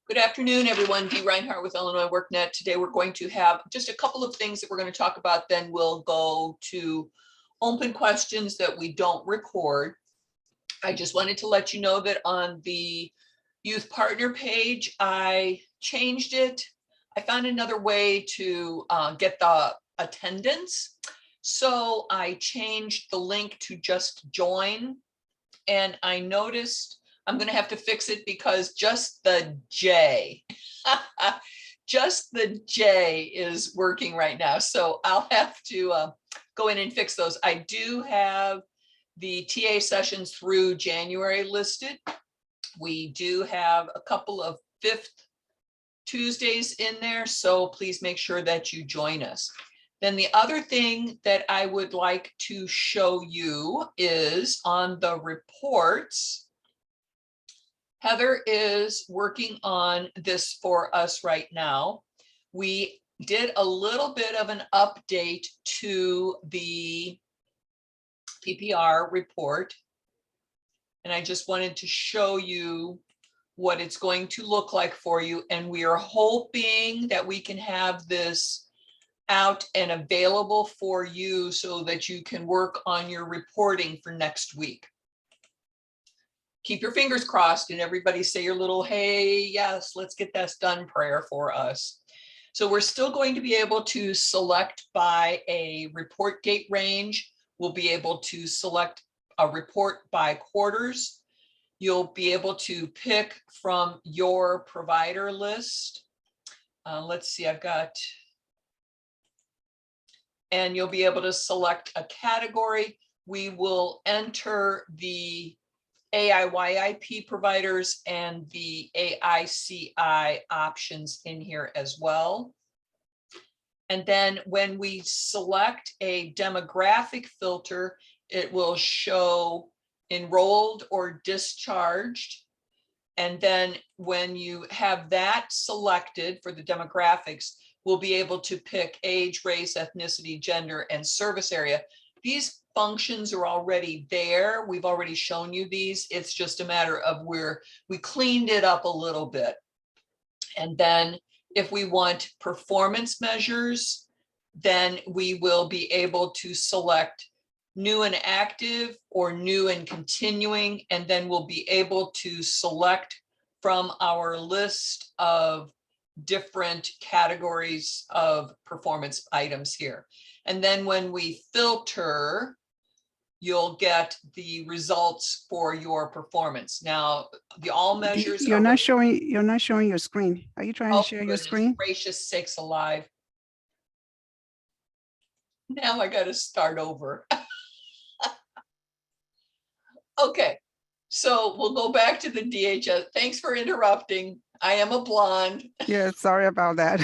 Good afternoon, everyone. Dee Reinhardt with Illinois WorkNet. Today we're going to have just a couple of things that we're going to talk about. Then we'll go to open questions that we don't record. I just wanted to let you know that on the youth partner page, I changed it. I found another way to get the attendance. So I changed the link to just join. And I noticed I'm going to have to fix it because just the J, just the J is working right now. So I'll have to go in and fix those. I do have the TA sessions through January listed. We do have a couple of 5th Tuesdays in there, so please make sure that you join us. Then the other thing that I would like to show you is on the reports. Heather is working on this for us right now. We did a little bit of an update to the Ppr report. And I just wanted to show you what it's going to look like for you. And we are hoping that we can have this out and available for you so that you can work on your reporting for next week. Keep your fingers crossed and everybody say your little, hey, yes, let's get this done prayer for us. So we're still going to be able to select by a report date range. We'll be able to select a report by quarters. You'll be able to pick from your provider list. Let's see, and you'll be able to select a category. We will enter the AIYIP providers and the AICI options in here as well. And then when we select a demographic filter, it will show enrolled or discharged. And then when you have that selected for the demographics, we'll be able to pick age, race, ethnicity, gender, and service area. These functions are already there. We've already shown you these. It's just a matter of where we cleaned it up a little bit. And then if we want performance measures, then we will be able to select new and active or new and continuing, and then we'll be able to select from our list of different categories of performance items here. And then when we filter, you'll get the results for your performance. Now, the all measures you're not showing your screen. Are you trying to share your screen? Gracious sakes alive. Now I got to start over. Okay, so we'll go back to the DHS. Thanks for interrupting. I am a blonde. Yeah, sorry about that.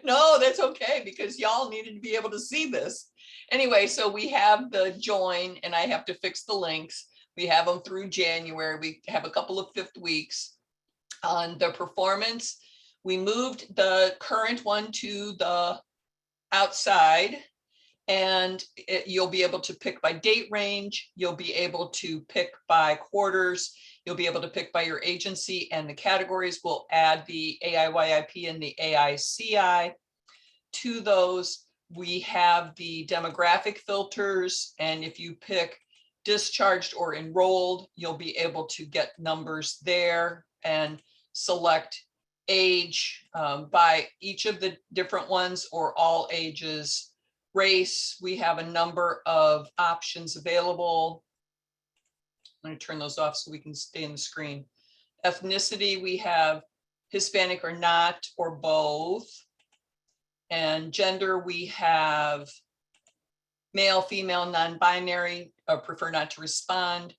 No, that's okay, because y'all needed to be able to see this. Anyway, so we have the join, and I have to fix the links. We have them through January. We have a couple of 5th weeks. On the performance, we moved the current one to the outside, and you'll be able to pick by date range. You'll be able to pick by quarters. You'll be able to pick by your agency, and the categories will add the AIYIP and the AICI. To those, we have the demographic filters, and if you pick discharged or enrolled, you'll be able to get numbers there and select age by each of the different ones or all ages. Race, we have a number of options available. I'm going to turn those off so we can stay in the screen. Ethnicity, we have Hispanic or not, or both. And gender, we have male, female, non-binary, prefer not to respond.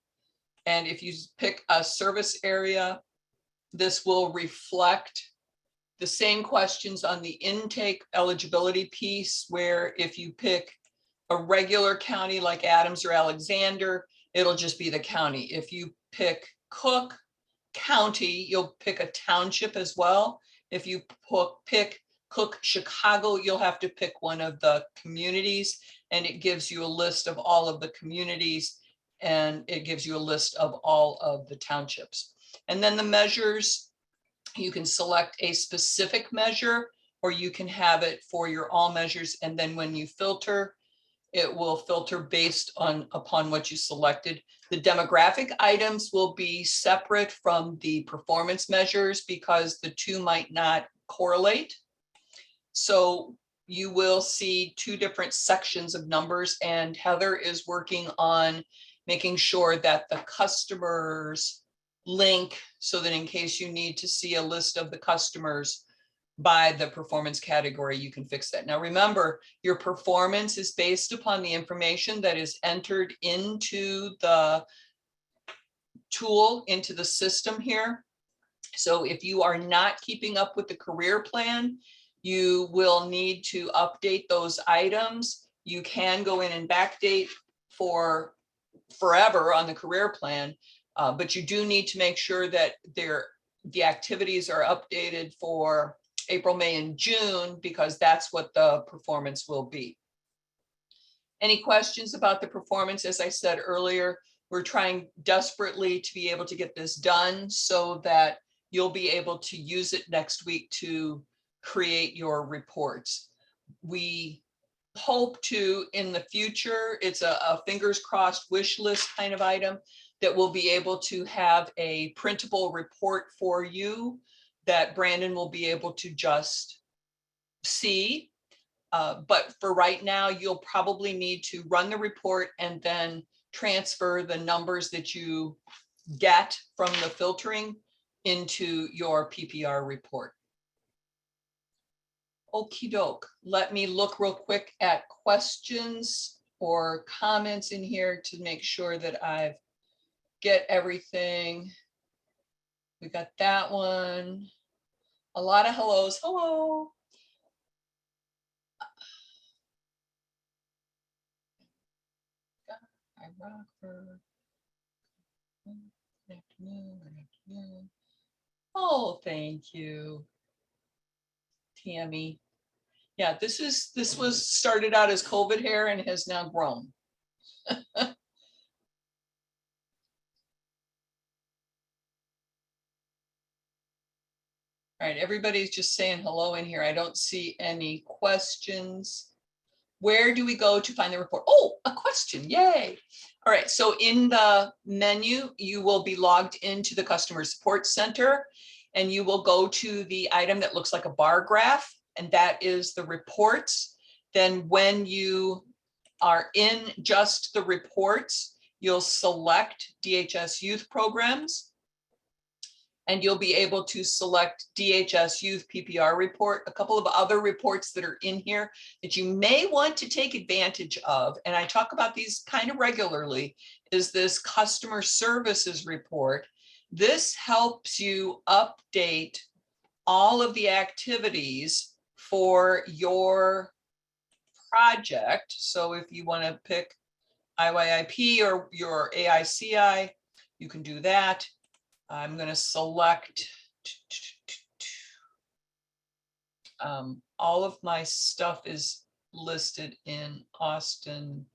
And if you pick a service area, this will reflect the same questions on the intake eligibility piece, where if you pick a regular county like Adams or Alexander, it'll just be the county. If you pick Cook County, you'll pick a township as well. If you pick Cook Chicago, you'll have to pick one of the communities, and it gives you a list of all of the communities, and it gives you a list of all of the townships. And then the measures, You can select a specific measure, or you can have it for your all measures. And then when you filter, it will filter based upon what you selected. The demographic items will be separate from the performance measures because the two might not correlate. So you will see two different sections of numbers, and Heather is working on making sure that the customers link so that in case you need to see a list of the customers by the performance category, you can fix that. Now, remember, your performance is based upon the information that is entered into the tool, into the system here. So if you are not keeping up with the career plan, you will need to update those items. You can go in and backdate for forever on the career plan, but you do need to make sure that the activities are updated for April, May, and June, because that's what the performance will be. Any questions about the performance? As I said earlier, we're trying desperately to be able to get this done so that you'll be able to use it next week to create your reports. We hope to, in the future, it's a fingers crossed wish list kind of item, that we'll be able to have a printable report for you that Brandon will be able to just see. But for right now, you'll probably need to run the report and then transfer the numbers that you get from the filtering into your PPR report. Okie doke. Let me look real quick at questions or comments in here to make sure that I get everything. We got that one. A lot of hellos. Hello. Hi, Rockford. Good afternoon. Good afternoon. Oh, thank you, Tammy. Yeah, this was started out as COVID hair and has now grown. All right, everybody's just saying hello in here. I don't see any questions. Where do we go to find the report? Oh, a question, yay. All right, so in the menu, you will be logged into the Customer Support Center, and you will go to the item that looks like a bar graph, and that is the reports. Then when you are in just the reports, you'll select DHS Youth Programs, and you'll be able to select DHS Youth PPR Report. A couple of other reports that are in here that you may want to take advantage of, and I talk about these kind of regularly, is this Customer Services Report. This helps you update all of the activities for your project. So if you want to pick IYIP or your AICI, you can do that. I'm going to select all of my stuff is listed in Austin,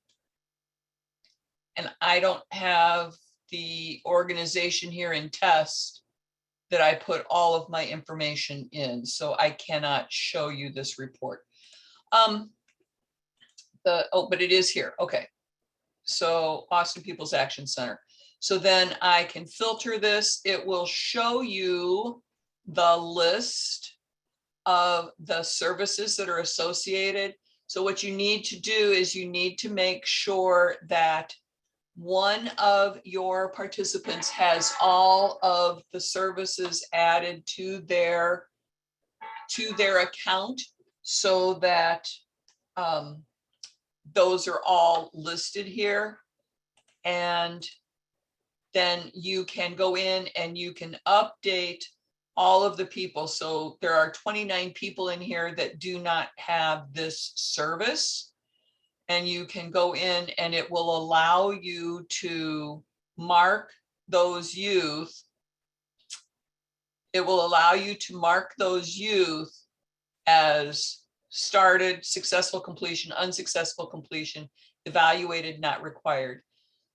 and I don't have the organization here in test that I put all of my information in, so I cannot show you this report. But it is here. Okay, so Austin People's Action Center. So then I can filter this. It will show you the list of the services that are associated. So what you need to do is you need to make sure that one of your participants has all of the services added to their account, so that those are all listed here. And then you can go in and you can update all of the people. So there are 29 people in here that do not have this service. And you can go in and it will allow you to mark those youth. It will allow you to mark those youth as started, successful completion, unsuccessful completion, evaluated, not required.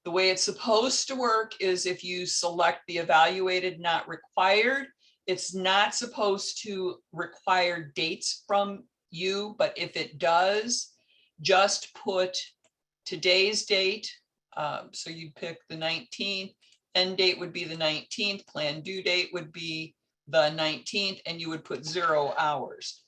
The way it's supposed to work is if you select the evaluated, not required, It's not supposed to require dates from you, but if it does, just put today's date. So you pick the 19th, end date would be the 19th, plan due date would be the 19th, and you would put 0 hours.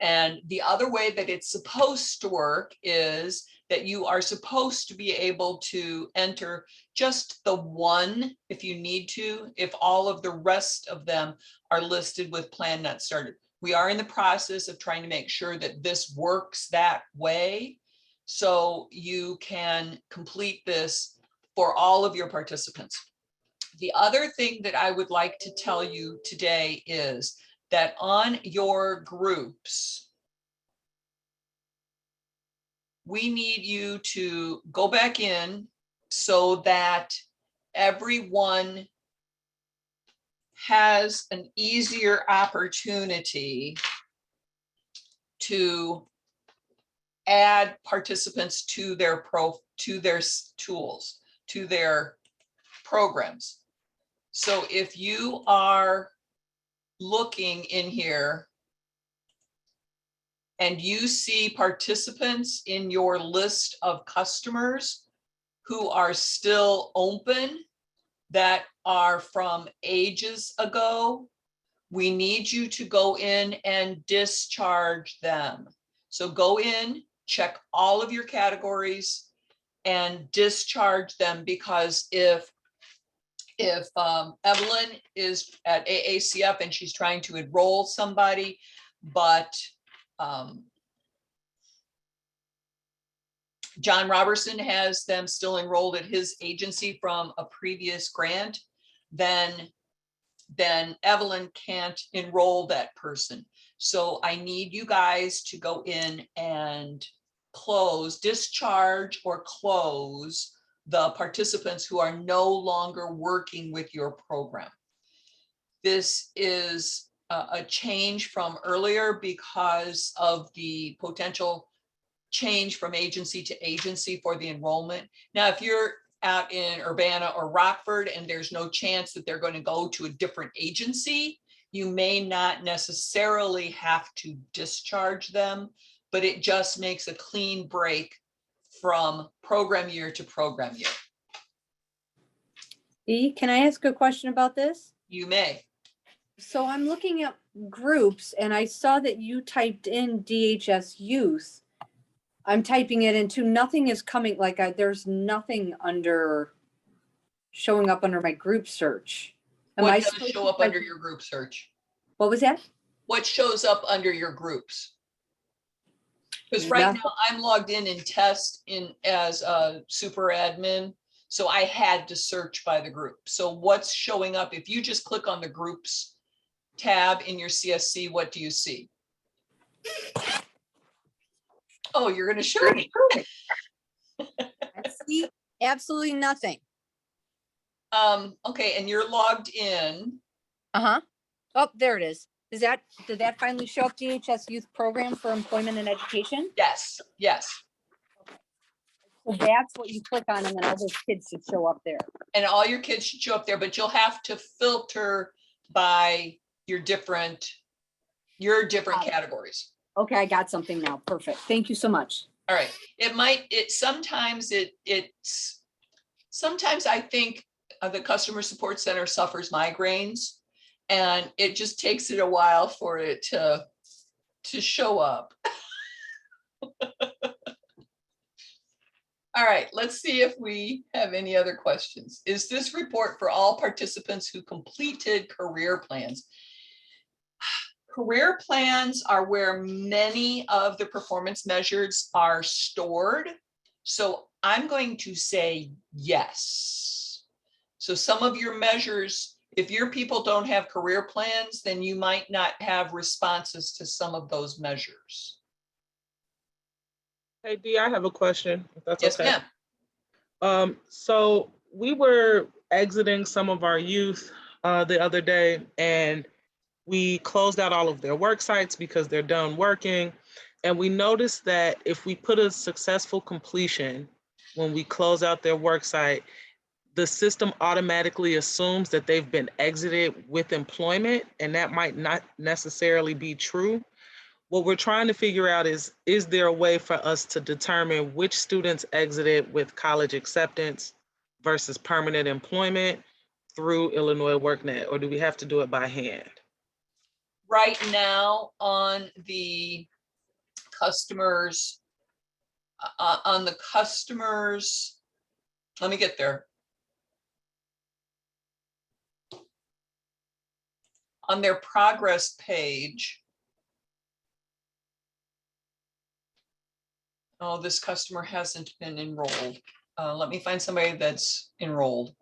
And the other way that it's supposed to work is that you are supposed to be able to enter just the one if you need to, if all of the rest of them are listed with plan not started. We are in the process of trying to make sure that this works that way, so you can complete this for all of your participants. The other thing that I would like to tell you today is that on your groups, we need you to go back in so that everyone has an easier opportunity to add participants to their tools, to their programs. So if you are looking in here and you see participants in your list of customers who are still open, that are from ages ago, we need you to go in and discharge them. So go in, check all of your categories and discharge them, because if Evelyn is at AACF and she's trying to enroll somebody, but John Robertson has them still enrolled at his agency from a previous grant, then Evelyn can't enroll that person. So I need you guys to go in and discharge or close the participants who are no longer working with your program. This is a change from earlier because of the potential change from agency to agency for the enrollment. Now, if you're out in Urbana or Rockford and there's no chance that they're going to go to a different agency, you may not necessarily have to discharge them, but it just makes a clean break from program year to program year. Dee, can I ask a question about this? You may. So I'm looking at groups and I saw that you typed in DHS Youth. I'm typing it into, nothing is coming, like there's nothing showing up under my group search. What does show up under your group search? What was that? What shows up under your groups? Because right now I'm logged in test as a super admin. So I had to search by the group. So what's showing up? If you just click on the groups tab in your CSC, what do you see? Oh, you're going to show me. I see absolutely nothing. Okay, and you're logged in. Uh-huh. Oh, there it is. Did that finally show up, DHS Youth Program for Employment and Education? Yes, yes. So that's what you click on, and then all those kids should show up there. And all your kids should show up there, but you'll have to filter by your different categories. Okay, I got something now. Perfect. Thank you so much. All right. Sometimes I think the customer support center suffers migraines, and it just takes it a while for it to show up. All right, let's see if we have any other questions. Is this report for all participants who completed career plans? Career plans are where many of the performance measures are stored. So I'm going to say yes. So some of your measures, if your people don't have career plans, then you might not have responses to some of those measures. Hey, Dee, I have a question, if that's Yes, okay. ma'am. So we were exiting some of our youth the other day, and we closed out all of their work sites because they're done working. And we noticed that if we put a successful completion when we close out their work site, the system automatically assumes that they've been exited with employment, and that might not necessarily be true. What we're trying to figure out is there a way for us to determine which students exited with college acceptance versus permanent employment through Illinois WorkNet, or do we have to do it by hand? Right now on the customers, let me get there. On their progress page. Oh, this customer hasn't been enrolled. Let me find somebody that's enrolled.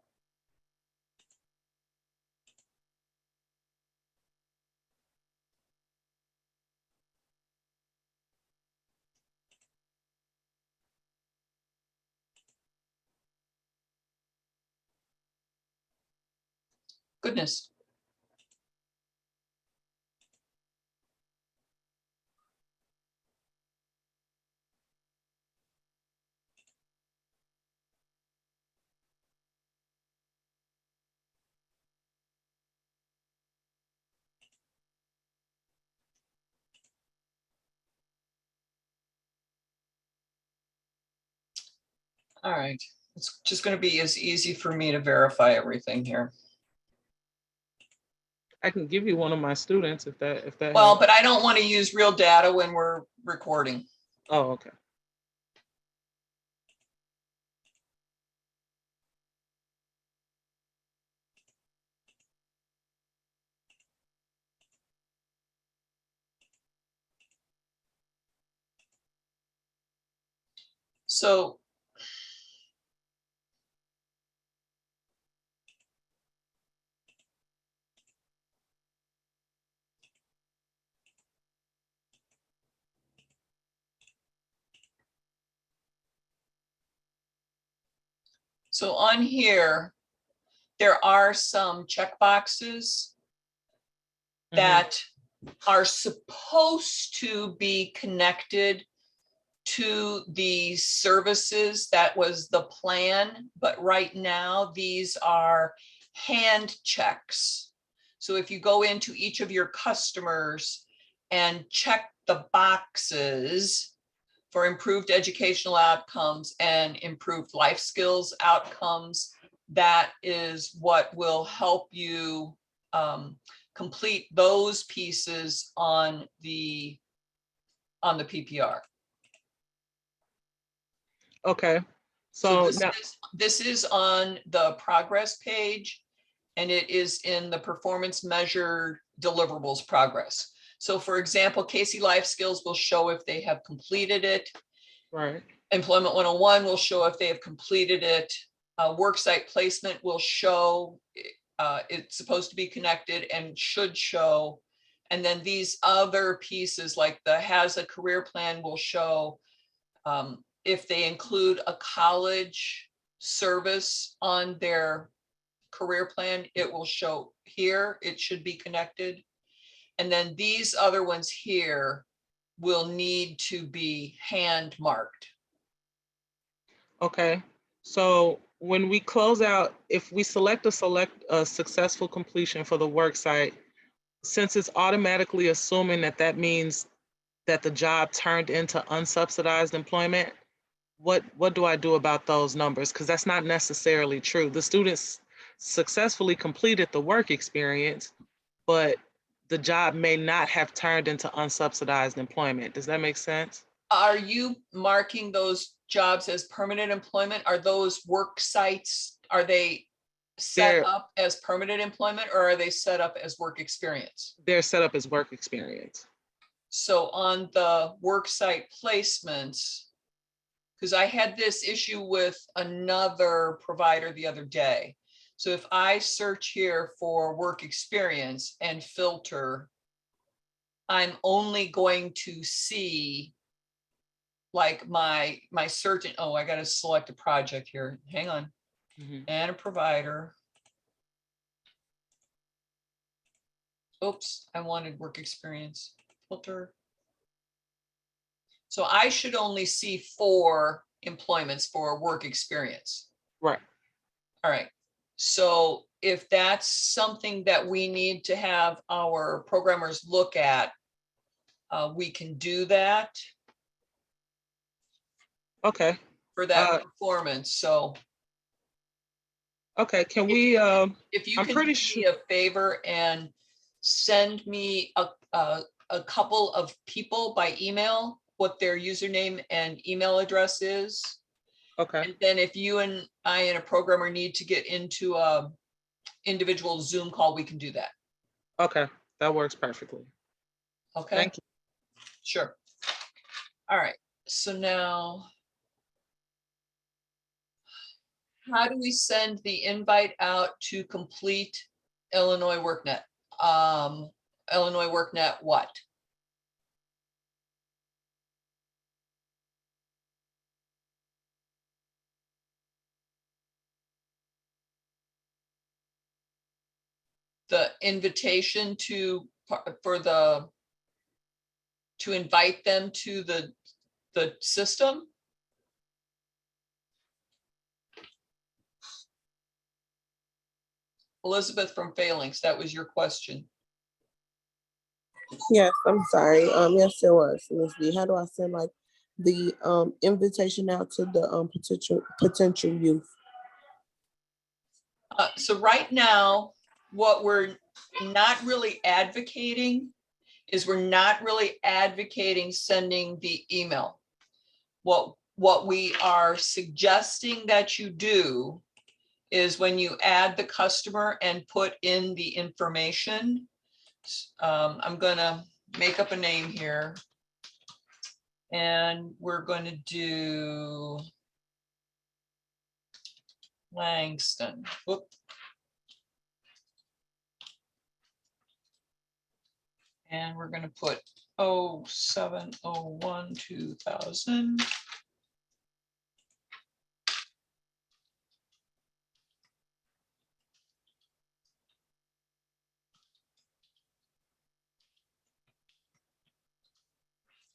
Goodness. All right, it's just going to be as easy for me to verify everything here. I can give you one of my students if that Well, helps. but I don't want to use real data when we're recording. Oh, okay. So on here, there are some check boxes that are supposed to be connected to the services. That was the plan, but right now these are hand checks. So if you go into each of your customers and check the boxes for improved educational outcomes and improved life skills outcomes, that is what will help you complete those pieces on the PPR. Okay. So now, this is on the progress page, and it is in the performance measure deliverables progress. So for example, Casey Life Skills will show if they have completed it. right. Employment 101 will show if they have completed it. Worksite placement will show it's supposed to be connected and should show. And then these other pieces like the has a career plan will show if they include a college service on their career plan, it will show here, it should be connected. And then these other ones here will need to be hand marked. Okay. So when we close out, if we select a successful completion for the work site, since it's automatically assuming that means that the job turned into unsubsidized employment, what do I do about those numbers? Because that's not necessarily true. The students successfully completed the work experience, but the job may not have turned into unsubsidized employment. Does that make sense? Are you marking those jobs as permanent employment? Are those work sites, are they set up as permanent employment, or are they set up as work experience? They're set up as work experience. So on the work site placements, because I had this issue with another provider the other day. So if I search here for work experience and filter, I'm only going to see like my search. Oh, I got to select a project here. Hang on. And a provider. Oops, I wanted work experience. Filter. So I should only see 4 employments for work experience. Right. All right. So if that's something that we need to have our programmers look at, we can do that Okay, for that Uh, performance. So okay, can we, if you I'm can pretty do sure, me a favor and send me a couple of people by email, what their username and email address is. okay, And then if you and I and a programmer need to get into a individual Zoom call, we can do that. okay, that works perfectly. Okay, Thank you. sure. All right, so now, how do we send the invite out to complete Illinois WorkNet? Illinois WorkNet what? The invitation to, to invite them to the system? Elizabeth from Phalanx, that was your question. Yes, I'm sorry. Yes, it was, Ms. D. How do I send like the invitation out to the potential youth? So right now, what we're not really advocating is we're not really advocating sending the email. What we are suggesting that you do is when you add the customer and put in the information, I'm gonna make up a name here. And we're going to do Langston. Whoop. And we're going to put 07/01/2000.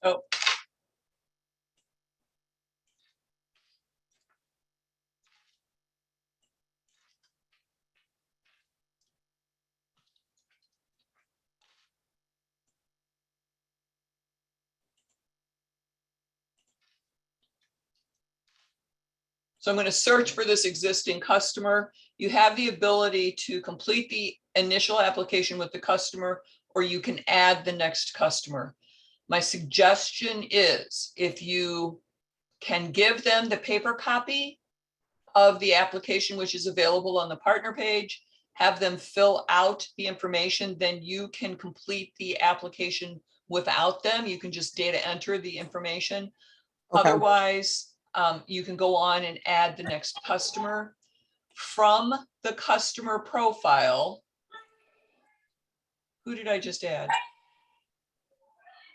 Oh. So I'm going to search for this existing customer. You have the ability to complete the initial application with the customer, or you can add the next customer. My suggestion is if you can give them the paper copy of the application, which is available on the partner page, have them fill out the information, then you can complete the application without them. You can just data enter the information. Okay. Otherwise, you can go on and add the next customer from the customer profile. Who did I just add?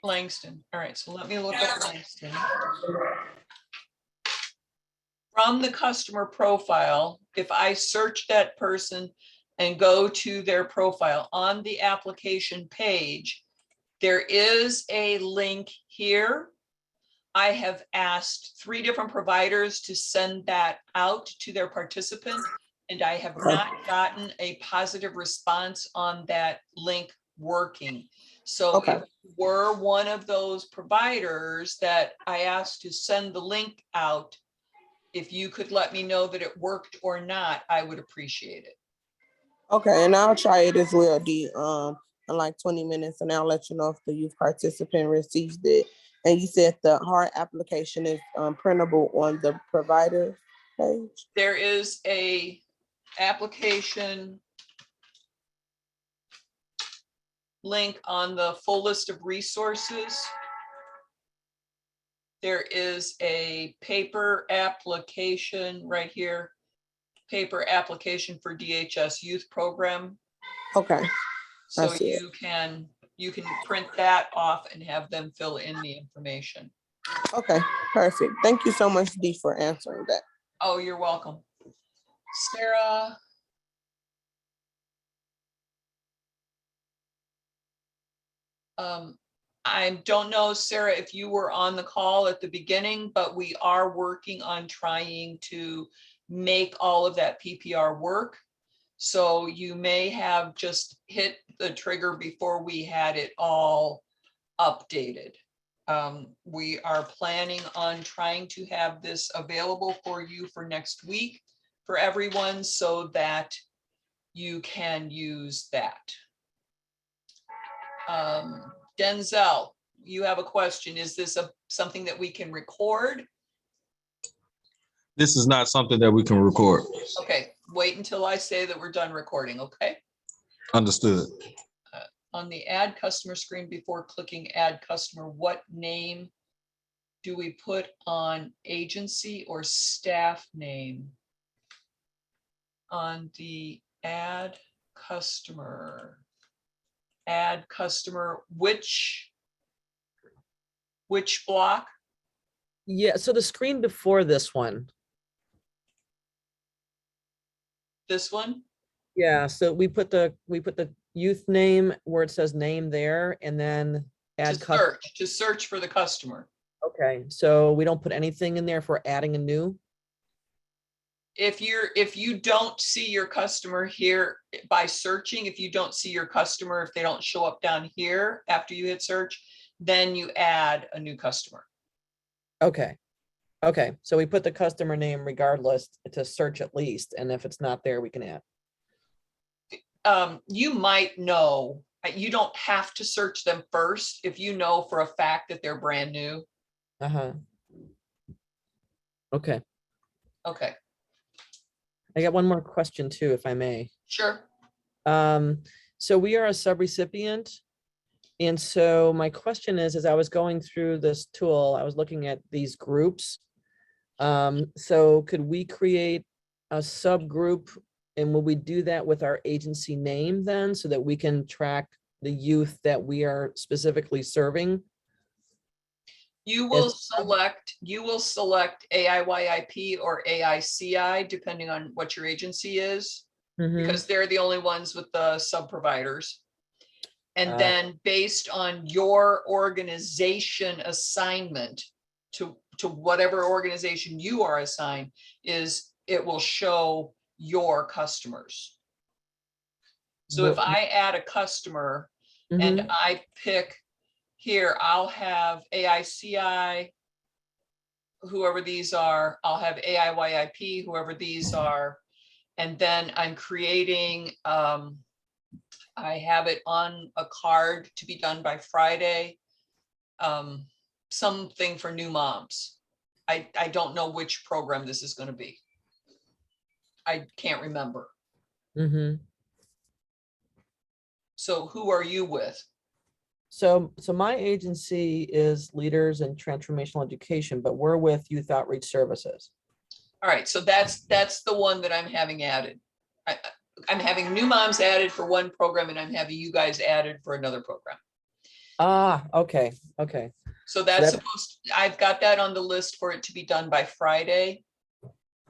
Langston. All right, so let me look up Langston. From the customer profile, if I search that person and go to their profile on the application page, there is a link here. I have asked 3 different providers to send that out to their participant, and I have not gotten a positive response on that link working. So Okay. if we're one of those providers that I asked to send the link out, if you could let me know that it worked or not, I would appreciate it. Okay, and I'll try it as well, D, in like 20 minutes, and I'll let you know if the youth participant receives it. And you said the hard application is printable on the provider page? There is a application link on the full list of resources. There is a paper application right here, paper application for DHS Youth Program. Okay, So see it. you can print that off and have them fill in the information. Okay, perfect. Thank you so much, D, for answering that. Oh, you're welcome. Sarah. I don't know, Sarah, if you were on the call at the beginning, but we are working on trying to make all of that PPR work. So you may have just hit the trigger before we had it all updated. We are planning on trying to have this available for you for next week for everyone so that you can use that. Denzel, you have a question. Is this something that we can record? This is not something that we can record. Okay, wait until I say that we're done recording, okay? Understood. On the add customer screen before clicking add customer, what name do we put on agency or staff name? On the add customer, which block? Yeah, so the screen before this one. This one? Yeah, so we put the youth name where it says name there and then add To search for the customer. Okay, so we don't put anything in there for adding a new? If you don't see your customer here by searching, if you don't see your customer, if they don't show up down here after you hit search, then you add a new customer. Okay. Okay, so we put the customer name regardless to search at least, and if it's not there, we can add. You might know, you don't have to search them first if you know for a fact that they're brand new. Uh-huh. Okay, Okay, I got one more question too, if I may. sure. So we are a subrecipient. And so my question is, as I was going through this tool, I was looking at these groups. So could we create a subgroup, and will we do that with our agency name then, so that we can track the youth that we are specifically serving? You will select AIYIP or AICI, depending on what your agency is, Mhm. because they're the only ones with the sub providers. And then based on your organization assignment to whatever organization you are assigned, it will show your customers. So if I add a customer and Mhm. I pick here, I'll have AICI, whoever these are, I'll have AIYIP, whoever these are. And then I'm creating, I have it on a card to be done by Friday. Something for new moms. I don't know which program this is going to be. I can't remember. Mhm. So who are you with? So my agency is Leaders in Transformational Education, but we're with Youth Outreach Services. All right, so that's the one that I'm having added. I'm having new moms added for one program and I'm having you guys added for another program. Ah, okay, okay. So that's supposed, I've got that on the list for it to be done by Friday.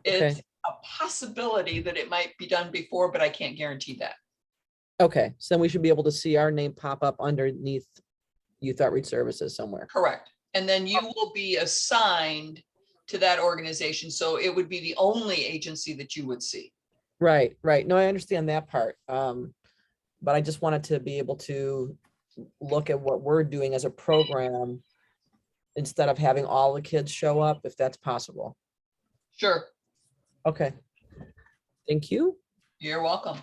It's a possibility that it might be done before, but I can't guarantee that. Okay, so then we should be able to see our name pop up underneath Youth Outreach Services somewhere. Correct. And then you will be assigned to that organization. So it would be the only agency that you would see. Right, right. No, I understand that part. But I just wanted to be able to look at what we're doing as a program instead of having all the kids show up, if that's possible. Sure. Okay. Thank you. You're welcome.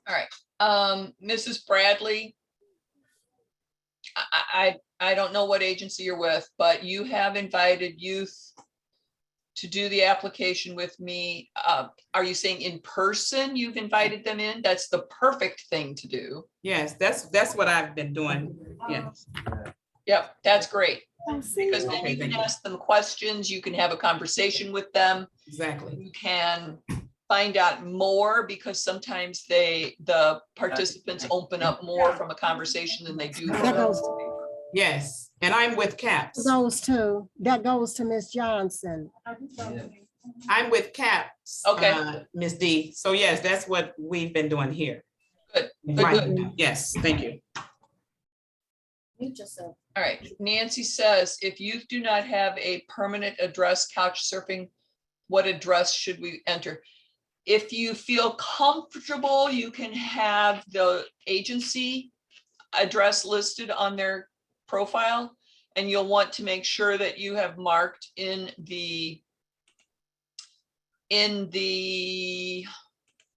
All right. Mrs. Bradley, I don't know what agency you're with, but you have invited youth to do the application with me. Are you saying in person you've invited them in? That's the perfect thing to do. Yes, that's what I've been doing. Yes. Yep, that's great. Because then Okay, you can thank you. ask them questions, you can have a conversation with them. Exactly. You can find out more because sometimes the participants open up more from a conversation than they do. That goes, Yes, and I'm with CAPS. that goes to Miss Johnson. I'm with CAPS. Okay. Ms. D. So yes, that's what we've been doing here. Good, good, Right. good. Yes, thank you. All right, Nancy says, if youth do not have a permanent address, couch surfing what address should we enter? If you feel comfortable, you can have the agency address listed on their profile, and you'll want to make sure that you have marked in the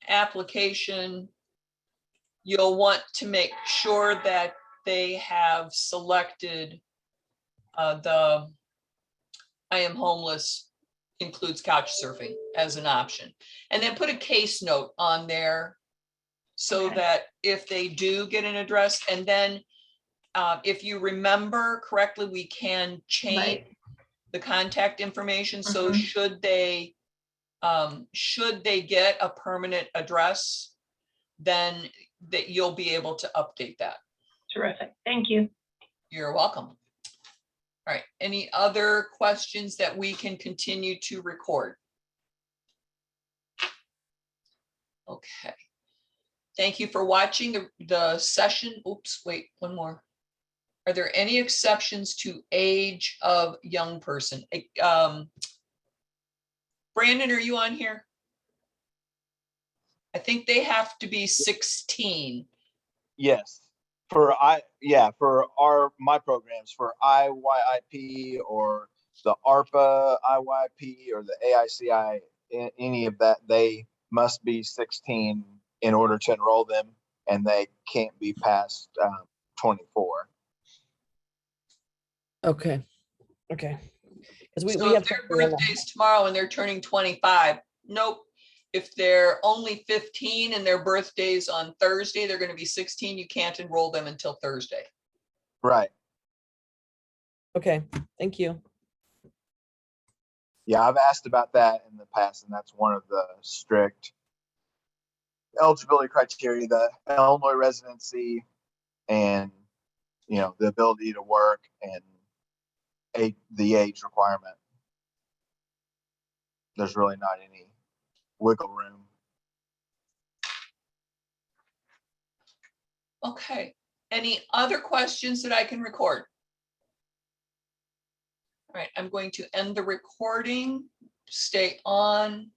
application, you'll want to make sure that they have selected the I am homeless includes couch surfing as an option. And then put a case note on there so Okay. that if they do get an address, and then if you remember correctly, we can change Right. the contact information. So Mhm. should they get a permanent address, then that you'll be able to update that. Terrific. Thank you. You're welcome. All right, any other questions that we can continue to record? Okay. Thank you for watching the session. Oops, wait, one more. Are there any exceptions to age of young person? Brandon, are you on here? I think they have to be 16. Yes, for my programs for IYIP or the ARPA IYP or the AICI, any of that, they must be 16 in order to enroll them, and they can't be past 24. Okay, okay. Because we So have if their something in the- birthday's tomorrow and they're turning 25, nope. If they're only 15 and their birthday's on Thursday, they're going to be 16. You can't enroll them until Thursday. Right. Okay, thank you. Yeah, I've asked about that in the past, and that's one of the strict eligibility criteria: the Illinois residency, and the ability to work, and the age requirement. There's really not any wiggle room. Okay. Any other questions that I can record? All right, I'm going to end the recording. Stay on.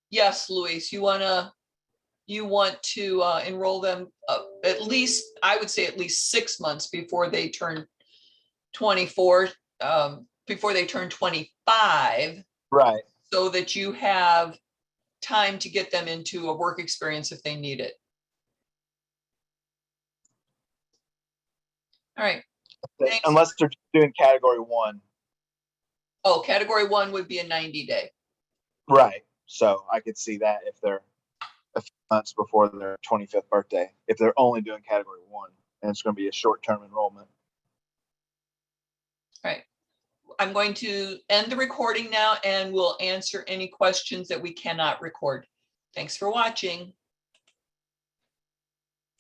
Yes, Luis, you want to enroll them at least, I would say at least 6 months before they turn 24, before they turn 25. Right. So that you have time to get them into a work experience if they need it. All right. Thanks. Unless they're doing category 1. Oh, category 1 would be a 90-day. Right. So I could see that if they're a few months before their 25th birthday, if they're only doing category 1, and it's going to be a short-term enrollment. All right. I'm going to end the recording now, and we'll answer any questions that we cannot record. Thanks for watching.